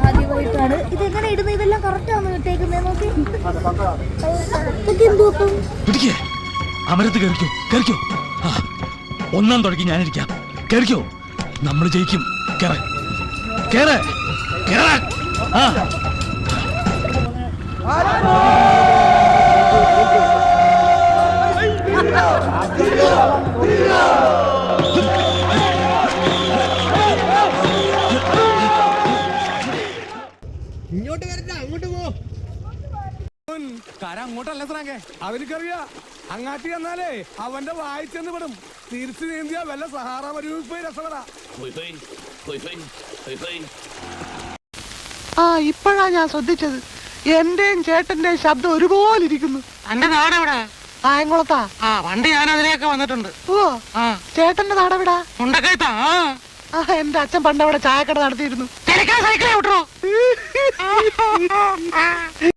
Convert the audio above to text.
ആദ്യമായിട്ടാണ് ഇതെങ്ങനെ ഇടുന്നത്. ഇതെല്ലാം കറക്റ്റ് ആണ് ഇട്ടേക്കുന്നത്. നോക്കി പിടിക്കേ അമരത്ത് കയറിക്കോ കയറിക്കോ. ഒന്നാം തുടങ്ങി ഞാനിരിക്കാം. കയറിക്കോ, നമ്മൾ ജയിക്കും. കേറ കേറ കേറ. ആ ഇങ്ങോട്ട് വരണ്ട, അങ്ങോട്ട് പോ. അങ്ങോട്ടല്ല സാറേ, അവനക്കറിയാ അങ്ങാട്ടി എന്നാലേ അവന്റെ വായിച്ചെന്ന് വിടും. തിരിച്ചു നീന്തിയാ വല്ല സഹാറ മരുഭൂമി പോയി രസപ്പെടാ. ആ ഇപ്പോഴാ ഞാൻ ശ്രദ്ധിച്ചത്. എന്റെയും ചേട്ടന്റെയും ശബ്ദം ഒരുപോലെ ഇരിക്കുന്നു. എന്റെ നാടെവിടാ? കായംകുളത്താ. ആ പണ്ട് ഞാൻ അതിലേക്ക് വന്നിട്ടുണ്ട്. ഓ ആ ചേട്ടന്റെ നാടെവിടാ? മുണ്ടക്കയത്താ. ആ എന്റെ അച്ഛൻ പണ്ട് അവിടെ ചായക്കട നടത്തിയിരുന്നു. സൈക്കിളെ വിട്ടോ.